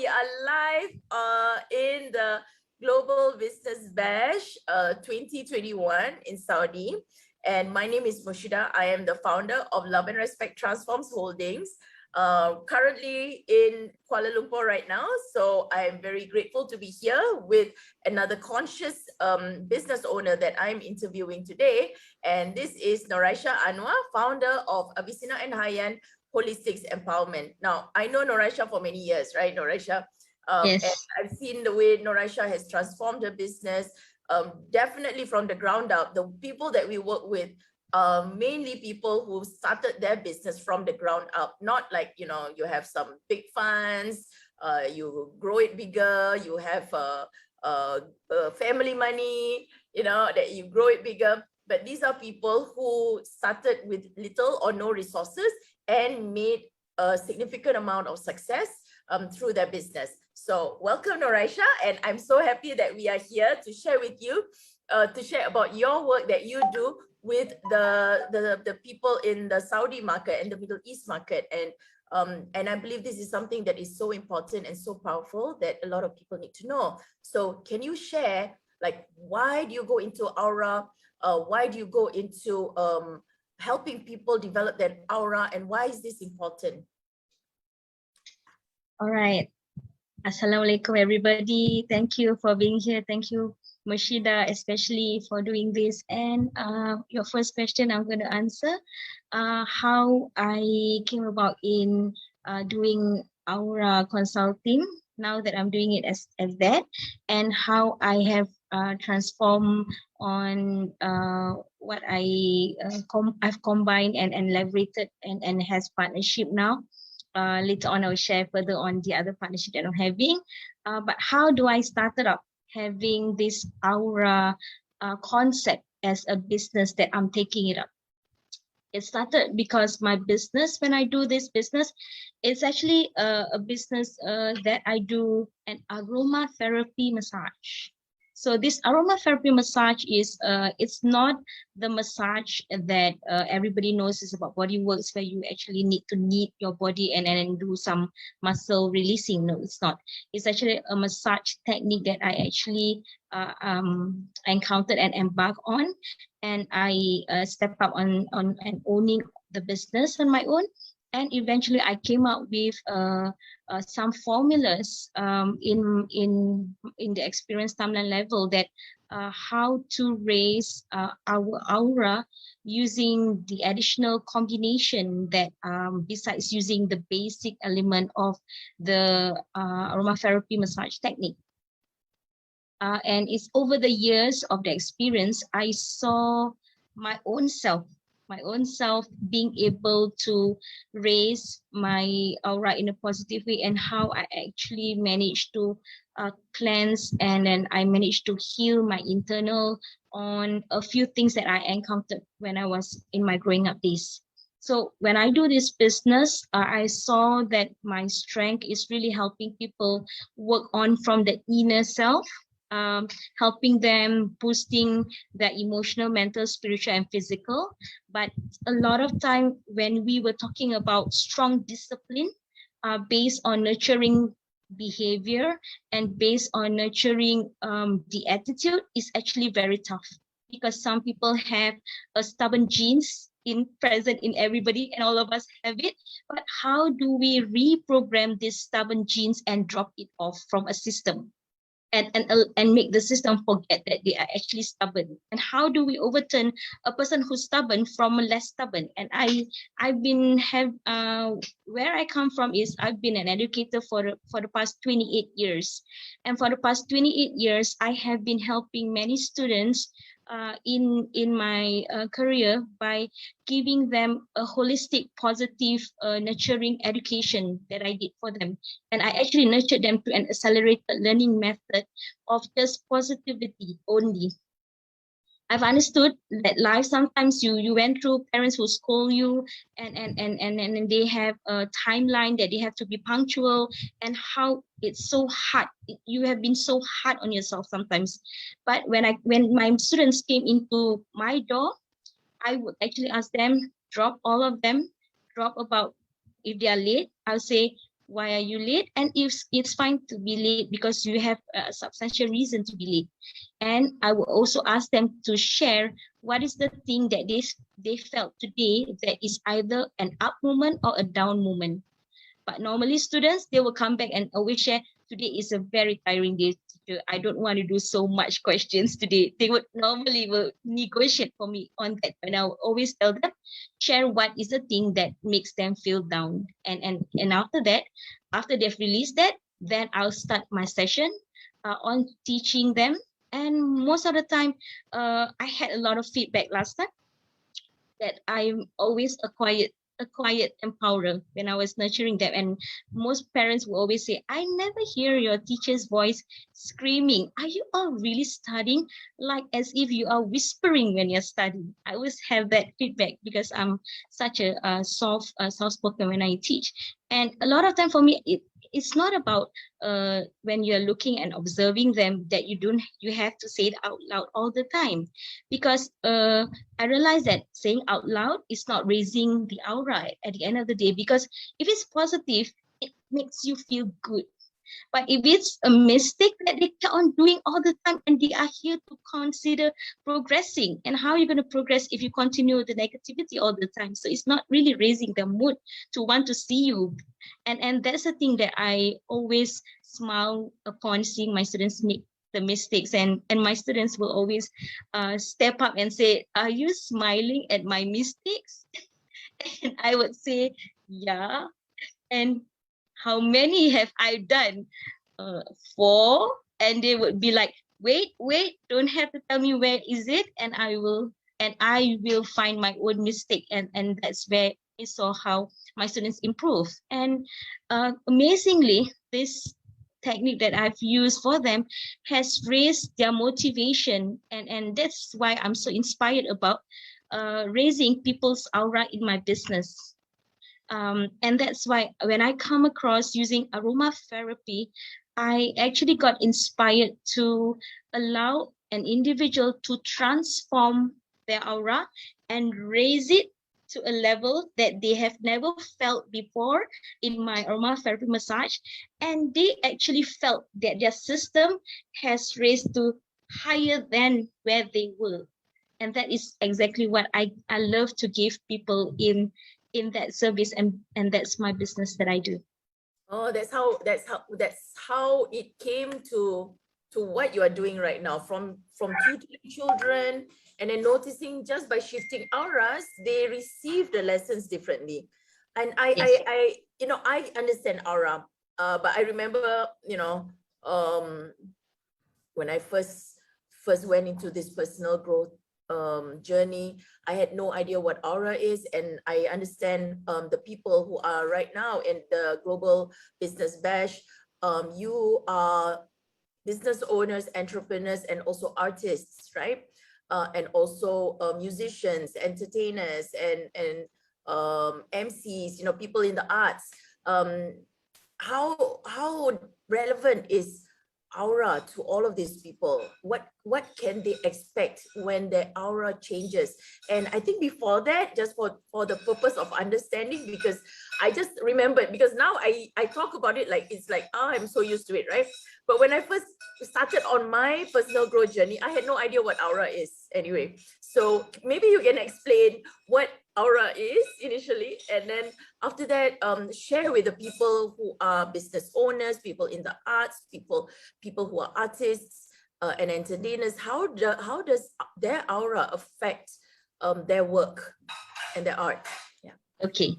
we are live in the Global Business Bash 2021 in Saudi. And my name is Mushida. I am the founder of Love and Respect Transforms Holdings, currently in Kuala Lumpur right now. So I am very grateful to be here with another conscious business owner that I'm interviewing today. And this is Noraisha Anwar, founder of Avicenna and Hayyan Holistics Empowerment. Now, I know Noraisha for many years, right, Noraisha? Yes. And I've seen the way Noraisha has transformed her business, definitely from the ground up. The people that we work with are mainly people who started their business from the ground up, not like, you know, you have some big funds, you grow it bigger, you have family money, you know, that you grow it bigger. But these are people who started with little or no resources and made a significant amount of success through their business. So welcome, Noraisha, and I'm so happy that we are here to share with you, to share about your work that you do with the people in the Saudi market and the Middle East market. And I believe this is something that is so important and so powerful that a lot of people need to know. So can you share, like, why do you go into aura? Why do you go into helping people develop that aura, and why is this important? All right. Assalamualaikum, everybody. Thank you for being here. Thank you, Mushida, especially for doing this. And your first question I'm going to answer, how I came about in doing aura consulting, now that I'm doing it as that, and how I have transformed on what I've combined and leveraged and has partnership now. Later on, I'll share further on the other partnership that I'm having. But how do I started up having this aura concept as a business that I'm taking it up? It started because my business, when I do this business, it's actually a business that I do an aromatherapy massage. So this aromatherapy massage is, it's not the massage that everybody knows is about body works, where you actually need to knead your body and then do some muscle releasing. No, it's not. It's actually a massage technique that I actually encountered and embarked on. And I stepped up on and owning the business on my own. And eventually I came up with some formulas in the experience timeline level that how to raise our aura using the additional combination that besides using the basic element of the aromatherapy massage technique. And it's over the years of the experience, I saw my own self being able to raise my aura in a positive way, and how I actually managed to cleanse, and then I managed to heal my internal on a few things that I encountered when I was in my growing up days. So when I do this business, I saw that my strength is really helping people work on from the inner self, helping them boosting their emotional, mental, spiritual, and physical. But a lot of time when we were talking about strong discipline based on nurturing behavior and based on nurturing the attitude, is actually very tough, because some people have a stubborn genes present in everybody, and all of us have it. But how do we reprogram these stubborn genes and drop it off from a system? And make the system forget that they are actually stubborn? And how do we overturn a person who's stubborn from a less stubborn? And I've been where I come from is I've been an educator for the past 28 years, and for the past 28 years I have been helping many students in my career by giving them a holistic, positive, nurturing education that I did for them. And I actually nurtured them to an accelerated learning method of just positivity only. I've understood that life, sometimes you went through parents who scold you, and they have a timeline that they have to be punctual, and how it's so hard. You have been so hard on yourself sometimes. But when my students came into my door, I would actually ask them, drop all of them, drop about, if they are late, I'll say, why are you late? And if it's fine to be late because you have a substantial reason to be late. And I will also ask them to share what is the thing that they felt today that is either an up moment or a down moment. But normally students, they will come back and always share, today is a very tiring day, teacher. I don't want to do so much questions today. They would normally will negotiate for me on that. And I will always tell them, share what is the thing that makes them feel down. And after that, after they've released that, then I'll start my session on teaching them. And most of the time, I had a lot of feedback last time that I'm always a quiet empowerer when I was nurturing them. And most parents will always say, I never hear your teacher's voice screaming. Are you all really studying? Like as if you are whispering when you're studying. I always have that feedback because I'm such a soft spoken when I teach. And a lot of time for me, it's not about when you're looking and observing them that you have to say it out loud all the time, because I realize that saying out loud is not raising the aura at the end of the day, because if it's positive, it makes you feel good. But if it's a mistake that they keep on doing all the time and they are here to consider progressing, and how are you going to progress if you continue the negativity all the time? So it's not really raising their mood to want to see you. And that's the thing that I always smile upon seeing my students make the mistakes, and my students will always step up and say, are you smiling at my mistakes? And I would say, yeah. And how many have I done? 4. And they would be like, wait, don't have to tell me where is it, and I will find my own mistake. And that's where I saw how my students improve. And amazingly, this technique that I've used for them has raised their motivation, and that's why I'm so inspired about raising people's aura in my business. And that's why when I come across using aromatherapy, I actually got inspired to allow an individual to transform their aura and raise it to a level that they have never felt before in my aromatherapy massage. And they actually felt that their system has raised to higher than where they were. And that is exactly what I love to give people in that service, and that's my business that I do. Oh, that's how it came to what you are doing right now, from tutoring children, and then noticing just by shifting auras, they receive the lessons differently. And Yes. I understand aura, but I remember, when I first went into this personal growth journey, I had no idea what aura is, and I understand the people who are right now in the Global Business Bash. You are business owners, entrepreneurs, and also artists, right? And also musicians, entertainers, and MCs. People in the arts. How relevant is aura to all of these people? What can they expect when their aura changes? And I think before that, just for the purpose of understanding, because I just remembered, because now I talk about it like it's like, oh, I'm so used to it, right? But when I first started on my personal growth journey, I had no idea what aura is anyway. So maybe you can explain what aura is initially, and then after that, share with the people who are business owners, people in the arts, people who are artists and entertainers. How does their aura affect their work and their art? Yeah. Okay.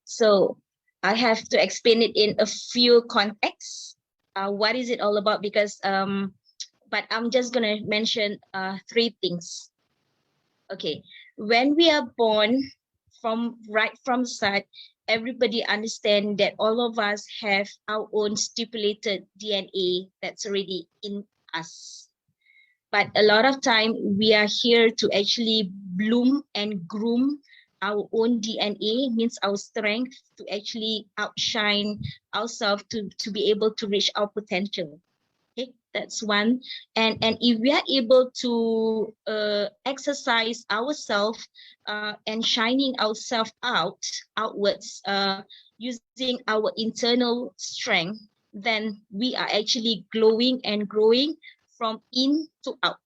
So I have to explain it in a few contexts. What is it all about? Because but I'm just gonna mention 3 things. Okay, when we are born, right from start, everybody understand that all of us have our own stipulated DNA that's already in us. But a lot of time we are here to actually bloom and groom our own DNA, means our strength to actually outshine ourselves to be able to reach our potential. Okay, that's one. And if we are able to exercise ourselves and shining ourselves outwards using our internal strength, then we are actually glowing and growing from in to out.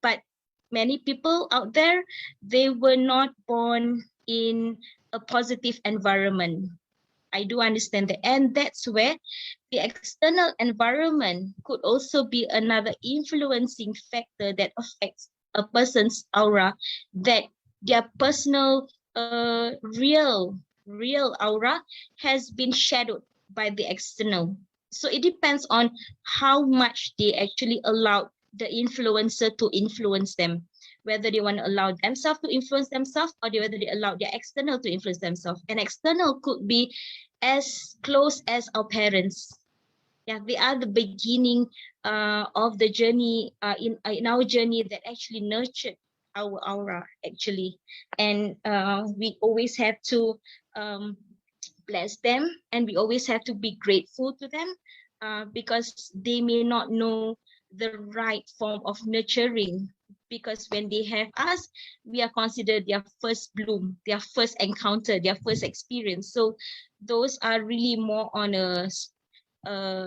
But many people out there, they were not born in a positive environment. I do understand that. And that's where the external environment could also be another influencing factor that affects a person's aura, that their personal real aura has been shadowed by the external. So it depends on how much they actually allow the influencer to influence them, whether they want to allow themselves to influence themselves, or whether they allow their external to influence themselves. And external could be as close as our parents. Yeah, they are the beginning of the journey in our journey that actually nurtured our aura actually. And we always have to bless them, and we always have to be grateful to them because they may not know the right form of nurturing, because when they have us, we are considered their first bloom, their first encounter, their first experience. So those are really more on a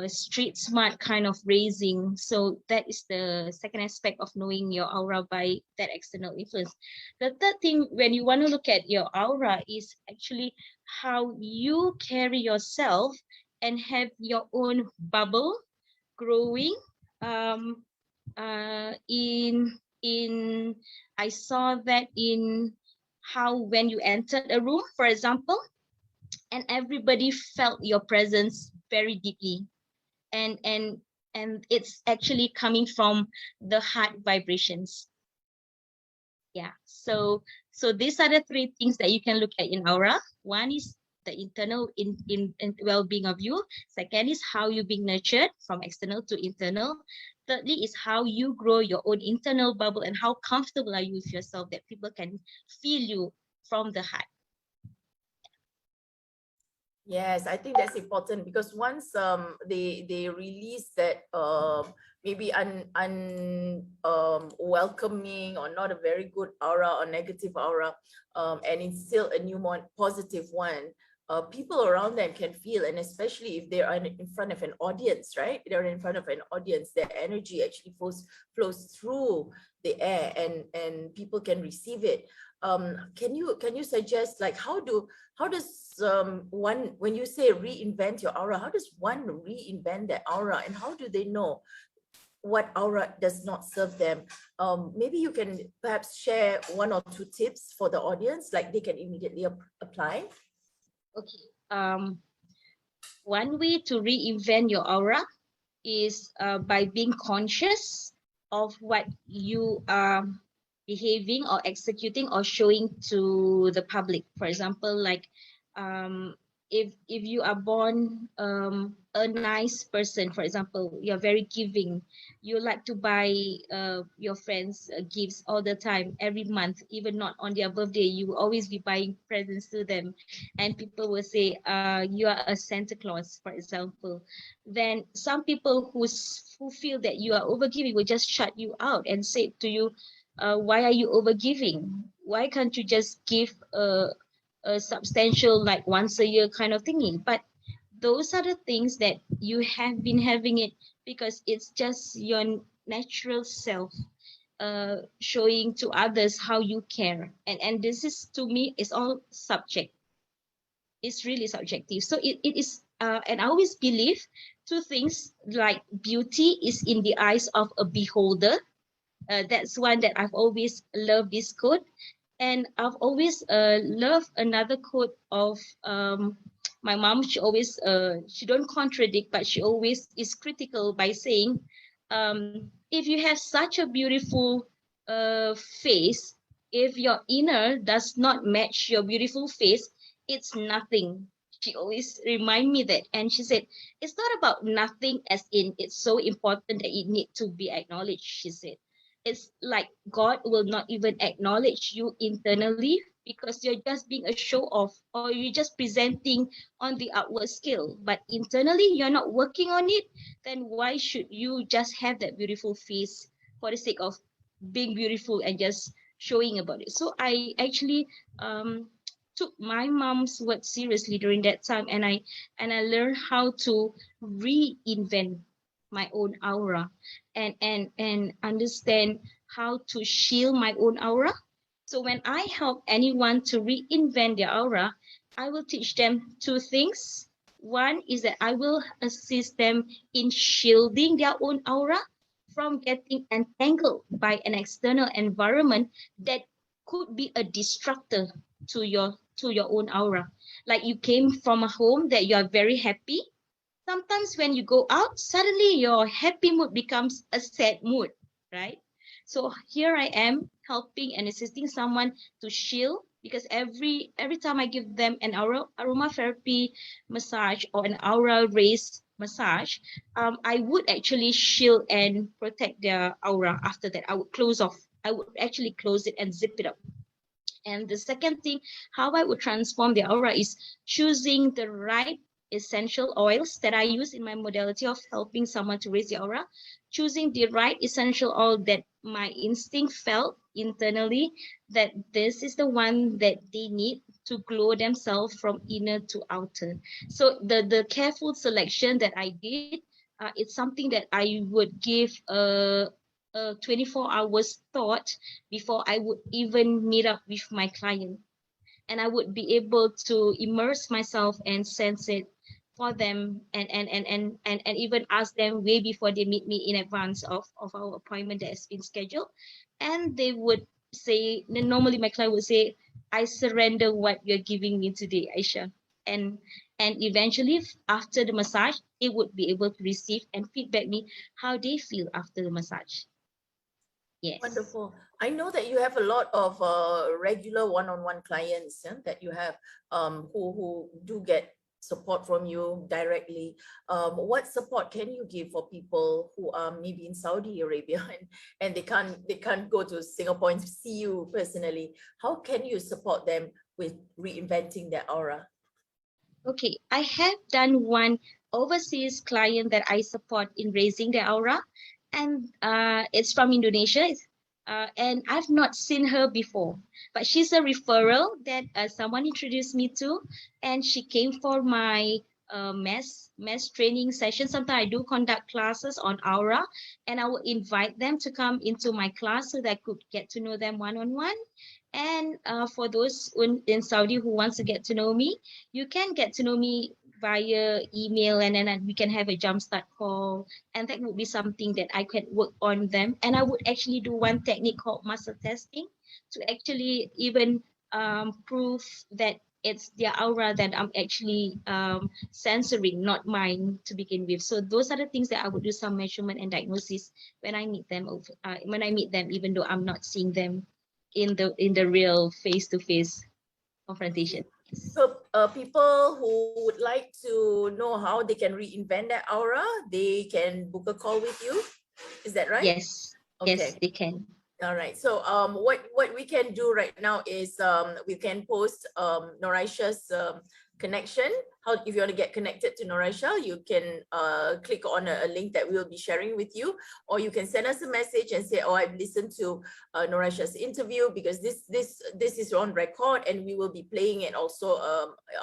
street smart kind of raising. So that is the second aspect of knowing your aura by that external influence. The third thing, when you want to look at your aura, is actually how you carry yourself and have your own bubble growing. In I saw that in how when you entered a room, for example, and everybody felt your presence very deeply, and it's actually coming from the heart vibrations. Yeah, so these are the three things that you can look at in aura. One is the internal in well-being of you. Second is how you're being nurtured from external to internal. Thirdly is how you grow your own internal bubble, and how comfortable are you with yourself that people can feel you from the heart. Yes, I think that's important, because once they release that maybe welcoming or not a very good aura or negative aura, and instill a new more positive one, people around them can feel, and especially if they are in front of an audience, right? They're in front of an audience, their energy actually flows through the air, and people can receive it. Can you suggest, like, how does one, when you say reinvent your aura, how does one reinvent their aura, and how do they know what aura does not serve them? Maybe you can perhaps share one or two tips for the audience, like they can immediately apply. Okay. One way to reinvent your aura is by being conscious of what you are behaving or executing or showing to the public. For example, like if you are born a nice person, for example, you're very giving, you like to buy your friends gifts all the time, every month, even not on their birthday, you will always be buying presents to them, and people will say you are a Santa Claus, for example. Then some people who feel that you are overgiving will just shut you out and say to you, why are you overgiving? Why can't you just give a substantial, like once a year kind of thingy? But those are the things that you have been having it because it's just your natural self showing to others how you care. And this is, to me, it's all subject. It's really subjective. So it is, and I always believe two things, like beauty is in the eyes of a beholder. That's one that I've always loved, this quote. And I've always loved another quote of my mom. She always, she don't contradict, but she always is critical by saying, if you have such a beautiful face, if your inner does not match your beautiful face, it's nothing. She always remind me that. And she said, it's not about nothing as in it's so important that it need to be acknowledged, she said. it's like God will not even acknowledge you internally because you're just being a show off, or you're just presenting on the outward skill, but internally you're not working on it. Then why should you just have that beautiful face for the sake of being beautiful and just showing about it? So I actually took my mom's word seriously during that time, and I learned how to reinvent my own aura, and understand how to shield my own aura. So when I help anyone to reinvent their aura, I will teach them two things. One is that I will assist them in shielding their own aura from getting entangled by an external environment that could be a destructor to your own aura. Like you came from a home that you are very happy. Sometimes when you go out, suddenly your happy mood becomes a sad mood, right? So here I am helping and assisting someone to shield, because every time I give them an aromatherapy massage or an aura raise massage, I would actually shield and protect their aura. After that, I would close off. I would actually close it and zip it up. And the second thing, how I would transform the aura is choosing the right essential oils that I use in my modality of helping someone to raise the aura, choosing the right essential oil that my instinct felt internally that this is the one that they need to glow themselves from inner to outer. So the careful selection that I did, it's something that I would give a 24 hours thought before I would even meet up with my client. And I would be able to immerse myself and sense it for them, and even ask them way before they meet me in advance of our appointment that has been scheduled. And they would say, normally my client would say, I surrender what you're giving me today, Aisha. And and eventually after the massage, they would be able to receive and feedback me how they feel after the massage. Yes. Wonderful. I know that you have a lot of regular one-on-one clients, yeah, that you have, who do get support from you directly. What support can you give for people who are maybe in Saudi Arabia and they can't go to Singapore and see you personally? How can you support them with reinventing their aura? Okay, I have done one overseas client that I support in raising their aura, and it's from Indonesia. And I've not seen her before, but she's a referral that someone introduced me to, and she came for my mass training session. Sometimes I do conduct classes on aura, and I will invite them to come into my class so that I could get to know them one on one. And for those in Saudi who wants to get to know me, you can get to know me via email, and then we can have a jumpstart call, and that would be something that I can work on them. And I would actually do one technique called muscle testing to actually even prove that it's their aura that I'm actually censoring, not mine to begin with. So those are the things that I would do some measurement and diagnosis when I meet them even though I'm not seeing them in the real face-to-face confrontation. So people who would like to know how they can reinvent their aura, they can book a call with you. Is that right? Yes, yes, Okay. they can. All right. So what we can do right now is we can post Noraisha's connection. How, if you want to get connected to Noraisha, you can click on a link that we'll be sharing with you, or you can send us a message and say, oh, I've listened to Noraisha's interview, because this is on record, and we will be playing it also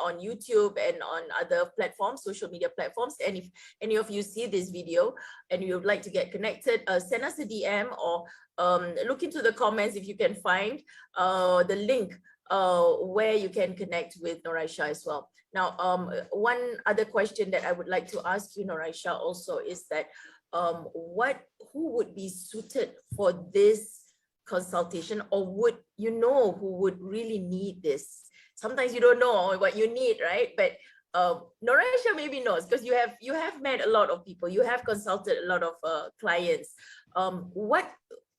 on YouTube and on other platforms, social media platforms. And if any of you see this video and you would like to get connected, send us a DM, or look into the comments if you can find the link where you can connect with Noraisha as well. Now, one other question that I would like to ask you, Noraisha, also is that who would be suited for this consultation, or would you know who would really need this? Sometimes you don't know what you need, right? But Noraisha maybe knows, because you have met a lot of people, you have consulted a lot of clients.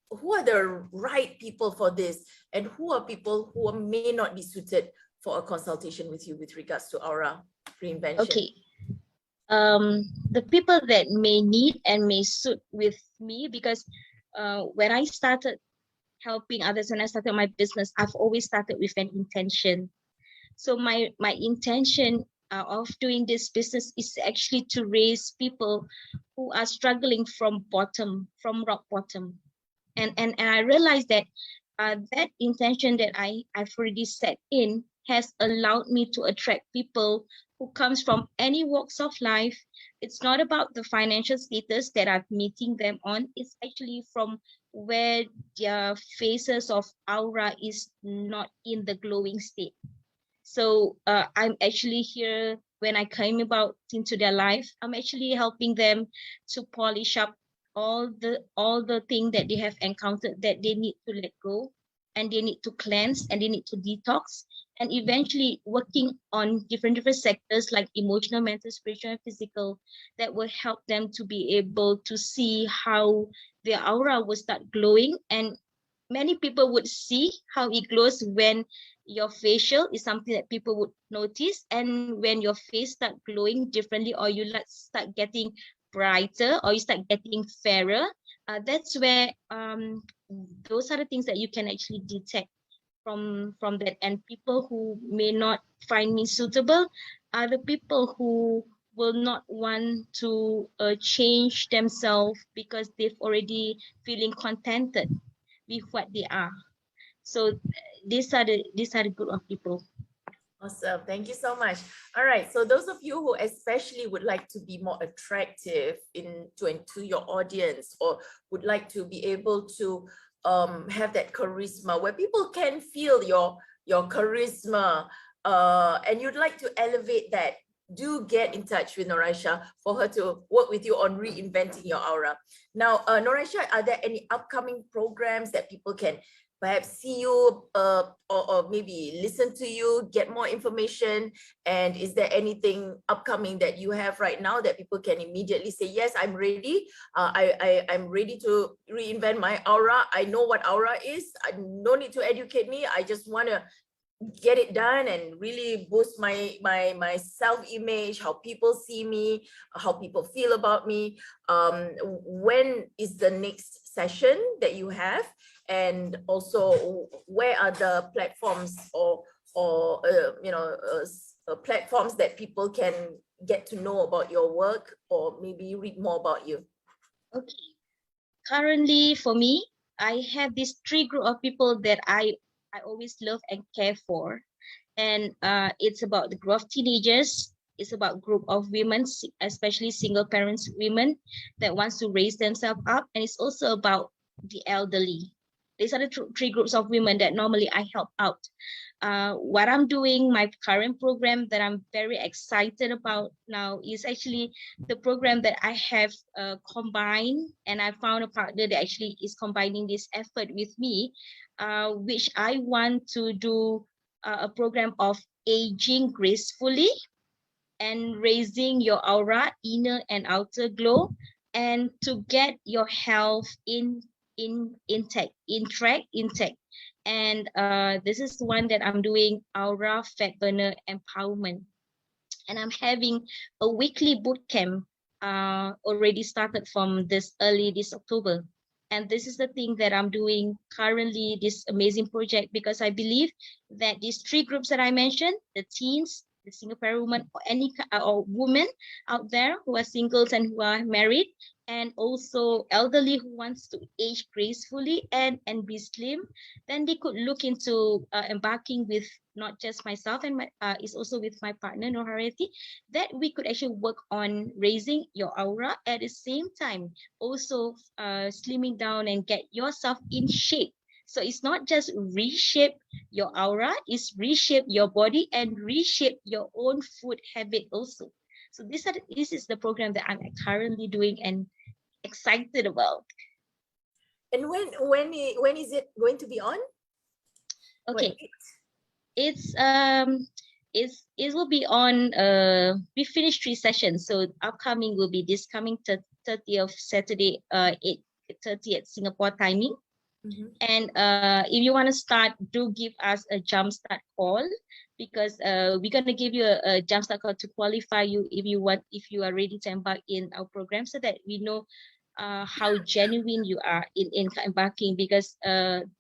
Who are the right people for this, and who are people who may not be suited for a consultation with you with regards to aura reinvention? Okay. The people that may need and may suit with me, because when I started helping others, when I started my business, I've always started with an intention. So my intention of doing this business is actually to raise people who are struggling from rock bottom. And I realized that that intention that I've already set in has allowed me to attract people who comes from any walks of life. It's not about the financial status that I'm meeting them on. It's actually from where their faces of aura is not in the glowing state. So I'm actually here when I came about into their life. I'm actually helping them to polish up all the thing that they have encountered that they need to let go, and they need to cleanse, and they need to detox, and eventually working on different sectors like emotional, mental, spiritual, and physical, that will help them to be able to see how their aura will start glowing. And many people would see how it glows when your facial is something that people would notice, and when your face start glowing differently, or you start getting brighter, or you start getting fairer, that's where those are the things that you can actually detect from that. And people who may not find me suitable are the people who will not want to change themselves because they've already feeling contented with what they are. So these are the group of people. Awesome. Thank you so much. All right. So those of you who especially would like to be more attractive into your audience, or would like to be able to have that charisma where people can feel your charisma, and you'd like to elevate that, do get in touch with Noraisha for her to work with you on reinventing your aura. Now, Noraisha, are there any upcoming programs that people can perhaps see you or maybe listen to you, get more information? And is there anything upcoming that you have right now that people can immediately say, yes, I'm ready. I'm ready to reinvent my aura. I know what aura is. No need to educate me. I just want to get it done and really boost my self-image, how people see me, how people feel about me. When is the next session that you have? And also, where are the platforms or platforms that people can get to know about your work or maybe read more about you? Okay. Currently, for me, I have these 3 group of people that I always love and care for. And it's about the group of teenagers. It's about group of women, especially single parents women that wants to raise themselves up. And it's also about the elderly. These are the 3 groups of women that normally I help out. What I'm doing, my current program that I'm very excited about now is actually the program that I have combined, and I found a partner that actually is combining this effort with me, which I want to do a program of aging gracefully and raising your aura, inner and outer glow, and to get your health intact. And this is one that I'm doing, aura fat burner empowerment, and I'm having a weekly boot camp already started from this October. And this is the thing that I'm doing currently, this amazing project, because I believe that these 3 groups that I mentioned, the teens, the single parent woman, or any or women out there who are singles and who are married, and also elderly who wants to age gracefully and be slim, then they could look into embarking with not just myself and is also with my partner Noraisha, that we could actually work on raising your aura at the same time, also slimming down and get yourself in shape. So it's not just reshape your aura, it's reshape your body and reshape your own food habit also. So this is the program that I'm currently doing and excited about. And when is it going to be on? Okay, it will be on we finished 3 sessions, so upcoming will be this coming 30th Saturday 8:30 at Singapore timing. And if you want to start, do give us a jumpstart call, because we're going to give you a jumpstart call to qualify you if you are ready to embark in our program, so that we know how genuine you are in embarking, because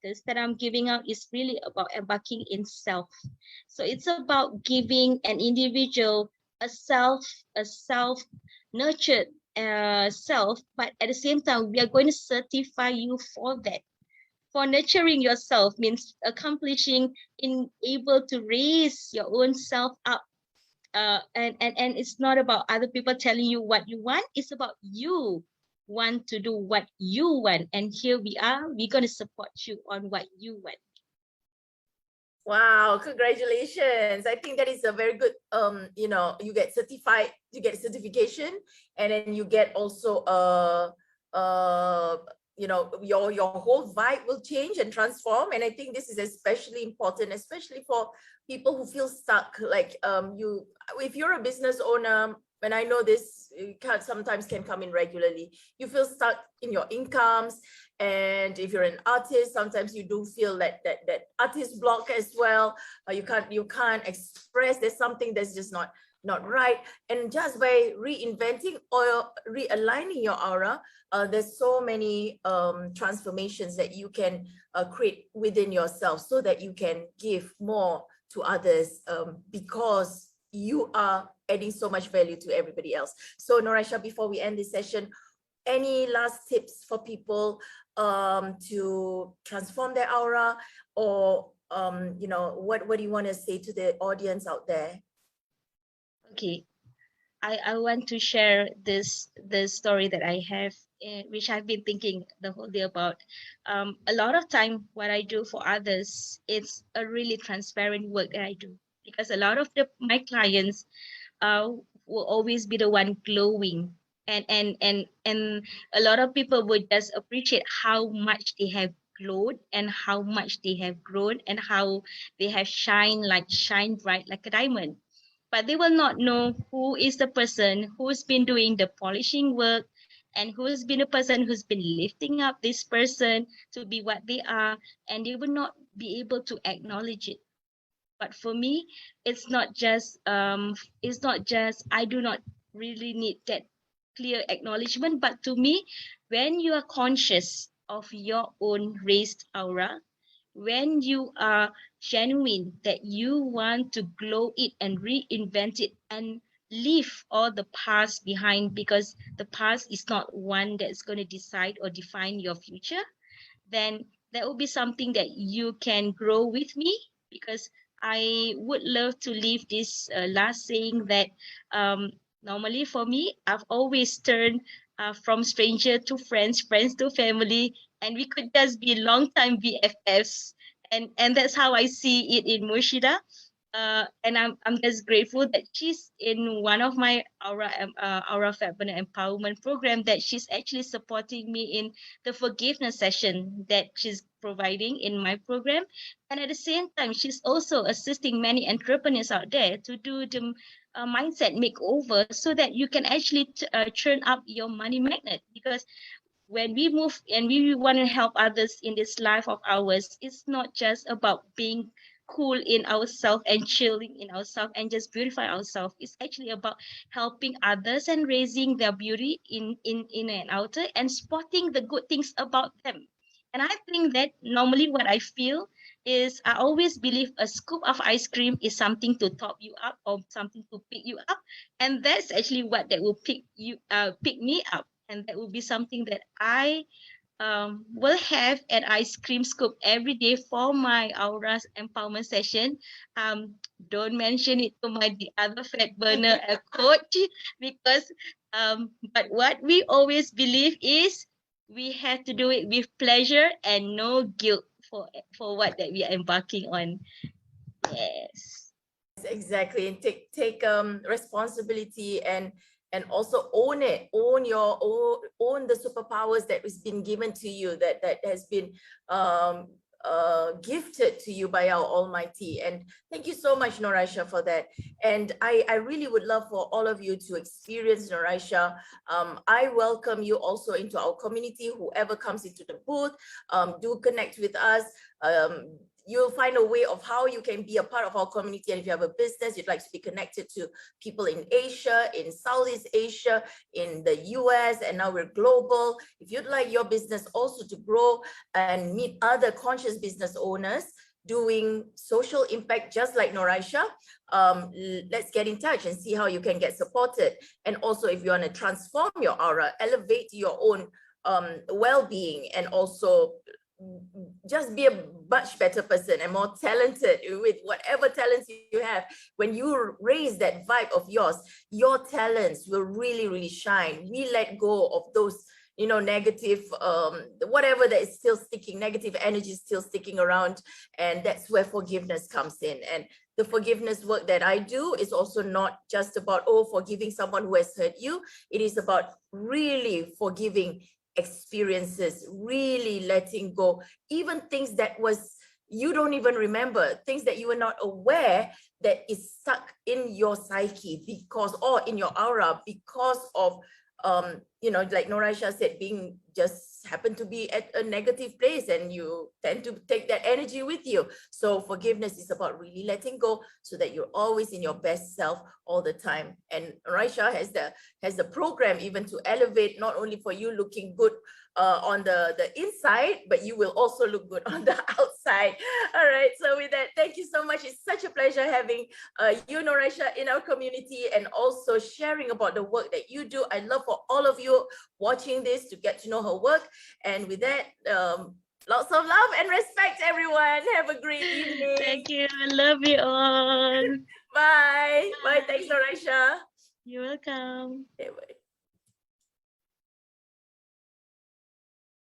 this that I'm giving out is really about embarking in self. So it's about giving an individual a self nurtured self, but at the same time we are going to certify you for that. For nurturing yourself means accomplishing in able to raise your own self up, and it's not about other people telling you what you want. It's about you want to do what you want, and here we are, we're going to support you on what you want. Wow, congratulations. I think that is a very good, you know, you get certified, you get certification, and then you get also you know, your whole vibe will change and transform. And I think this is especially important, especially for people who feel stuck. Like if you're a business owner, and I know this sometimes can come in regularly, you feel stuck in your incomes. And if you're an artist, sometimes you do feel that artist block as well. You can't express. There's something that's just not right. And just by reinventing or realigning your aura, there's so many transformations that you can create within yourself, so that you can give more to others, because you are adding so much value to everybody else. So Noraisha, before we end this session, any last tips for people to transform their aura, or you know, what do you want to say to the audience out there? Okay, I want to share this story that I have, which I've been thinking the whole day about. A lot of time, what I do for others, it's a really transparent work that I do, because a lot of my clients will always be the one glowing, and a lot of people would just appreciate how much they have glowed and how much they have grown and how they have shine bright like a diamond, but they will not know who is the person who's been doing the polishing work, and who's been the person who's been lifting up this person to be what they are, and they will not be able to acknowledge it. But for me, it's not just I do not really need that clear acknowledgement, but to me, when you are conscious of your own raised aura, when you are genuine that you want to glow it and reinvent it and leave all the past behind, because the past is not one that's going to decide or define your future, then that will be something that you can grow with me. Because I would love to leave this last saying that normally for me, I've always turned from stranger to friends, friends to family, and we could just be long time BFFs. And that's how I see it in Murshida. And I'm just grateful that she's in one of my Aura Feminine Empowerment program, that she's actually supporting me in the forgiveness session that she's providing in my program. And at the same time, she's also assisting many entrepreneurs out there to do the mindset makeover, so that you can actually churn up your money magnet. Because when we move and we want to help others in this life of ours, it's not just about being cool in ourselves and chilling in ourselves and just beautify ourselves. It's actually about helping others and raising their beauty in and outer, and spotting the good things about them. And I think that normally what I feel is, I always believe a scoop of ice cream is something to top you up or something to pick you up, and that's actually what that will pick me up. And that will be something that I will have an ice cream scoop every day for my Aura's empowerment session. Don't mention it to the other fat burner coach, because but what we always believe is, we have to do it with pleasure and no guilt for what that we are embarking on. Yes. Exactly. And take responsibility, and also own it, own the superpowers that has been given to you, that has been gifted to you by our Almighty. And thank you so much, Noraisha, for that. And I really would love for all of you to experience Noraisha. I welcome you also into our community. Whoever comes into the booth, do connect with us. you'll find a way of how you can be a part of our community. And if you have a business, you'd like to be connected to people in Asia, in Southeast Asia, in the US, and now we're global. If you'd like your business also to grow and meet other conscious business owners doing social impact just like Noraisha, let's get in touch and see how you can get supported. And also, if you want to transform your aura, elevate your own well-being, and also just be a much better person and more talented with whatever talents you have. When you raise that vibe of yours, your talents will really, really shine. We let go of those, you know, negative, whatever that is still sticking, negative energy is still sticking around. And that's where forgiveness comes in. And the forgiveness work that I do is also not just about, oh, forgiving someone who has hurt you. It is about really forgiving experiences, really letting go, even things that was you don't even remember, things that you were not aware that is stuck in your psyche because, or in your aura, because of you know, like Noraisha said, being just happened to be at a negative place, and you tend to take that energy with you. So forgiveness is about really letting go so that you're always in your best self all the time. And Noraisha has the program even to elevate, not only for you looking good on the inside, but you will also look good on the outside. All right, so with that, thank you so much. It's such a pleasure having you, Noraisha, in our community, and also sharing about the work that you do. I love for all of you watching this to get to know her work. And with that, lots of love and respect, everyone. Have a great evening. Thank you. I love you all. Bye. Bye. Thanks, Noraisha. You're welcome. Okay, bye.